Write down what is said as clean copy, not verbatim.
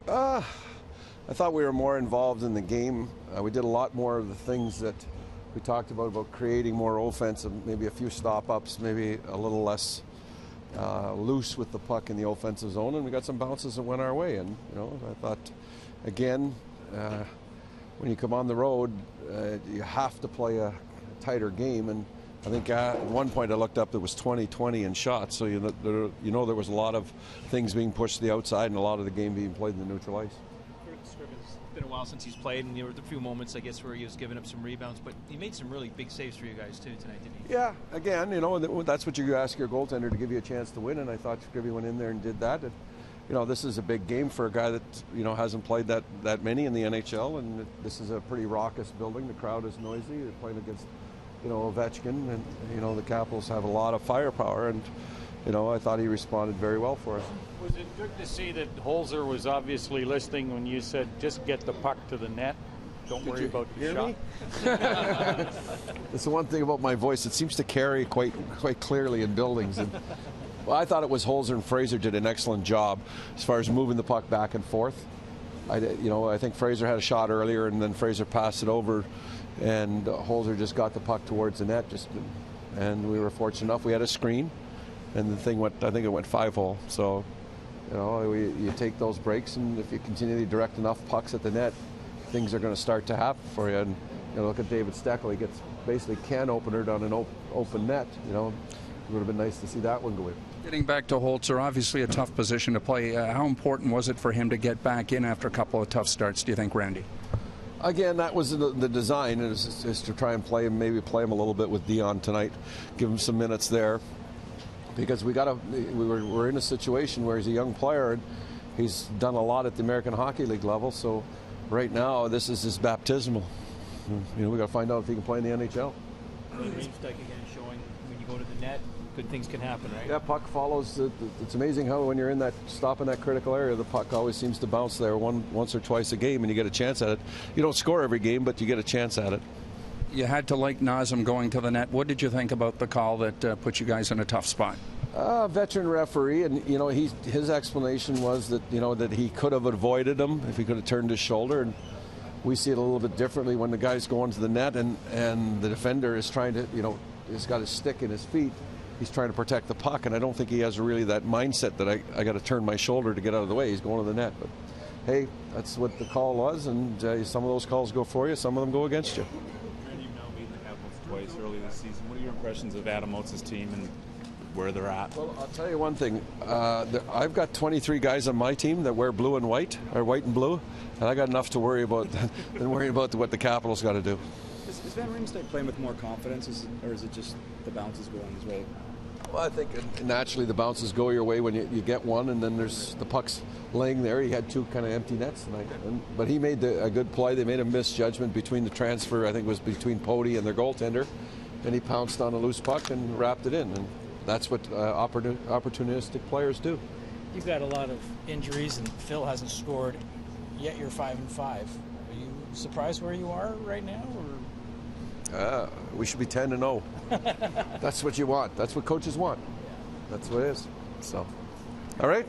I thought we were more involved in the game. We did a lot more of the things that we talked about creating more offensive, maybe a few stop-ups, maybe a little less loose with the puck in the offensive zone, and we got some bounces that went our way. And I thought, again, when you come on the road, you have to play a tighter game. And I think at one point I looked up, it was 20-20 in shots, so there was a lot of things being pushed to the outside and a lot of the game being played in the neutral ice. It's been a while since he's played, and there were a few moments, I guess, where he was giving up some rebounds, but he made some really big saves for you guys too tonight, didn't he? Yeah, again, that's what you ask your goaltender, to give you a chance to win, and I thought Scrivby went in there and did that. And, this is a big game for a guy that hasn't played that many in the NHL, and this is a pretty raucous building. The crowd is noisy. They're playing against Ovechkin, and the Capitals have a lot of firepower, and I thought he responded very well for us. Was it good to see that Holzer was obviously listening when you said, just get the puck to the net? Don't worry about the shot. That's the one thing about my voice. It seems to carry quite clearly in buildings. And, well, I thought it was Holzer and Fraser did an excellent job as far as moving the puck back and forth. I think Fraser had a shot earlier, and then Fraser passed it over, and Holzer just got the puck towards the net. And we were fortunate enough. We had a screen, and the thing went. I think it went 5-hole. So, you take those breaks, and if you continually direct enough pucks at the net, things are going to start to happen for you. And look at David Steckel. He gets basically can opener on an open net. It would have been nice to see that one go in. Getting back to Holzer, obviously a tough position to play. How important was it for him to get back in after a couple of tough starts, do you think, Randy? Again, that was the design, is to try and play him, maybe play him a little bit with Dion tonight, give him some minutes there, because we're in a situation where he's a young player and he's done a lot at the American Hockey League level. So right now, this is his baptismal. We got to find out if he can play in the NHL. Again, showing when you go to the net, good things can happen, right? Yeah, puck follows. It's amazing how when you're in that stop in that critical area, the puck always seems to bounce there once or twice a game, and you get a chance at it. You don't score every game, but you get a chance at it. You had to like Nazem going to the net. What did you think about the call that put you guys in a tough spot? Veteran referee, and his explanation was that that he could have avoided him if he could have turned his shoulder. And we see it a little bit differently when the guy's going to the net and the defender is trying to he's got his stick in his feet. He's trying to protect the puck, and I don't think he has really that mindset that I got to turn my shoulder to get out of the way. He's going to the net. But hey, that's what the call was, and some of those calls go for you, some of them go against you. You've now beaten the Capitals twice early this season. What are your impressions of Adam Oates' team and where they're at? Well, I'll tell you one thing. I've got 23 guys on my team that wear blue and white, or white and blue, and I got enough to worry about than worrying about what the Capitals got to do. Is Van Riemsdyk playing with more confidence, or is it just the bounces going his way? Well, I think naturally the bounces go your way when you get one, and then there's the pucks laying there. He had two kind of empty nets tonight, but he made a good play. They made a misjudgment between the transfer, I think it was between Pody and their goaltender, and he pounced on a loose puck and wrapped it in, and that's what opportunistic players do. You've got a lot of injuries, and Phil hasn't scored, yet you're 5-5. Are you surprised where you are right now, or? We should be 10-0. That's what you want. That's what coaches want. That's what it is. So, all right.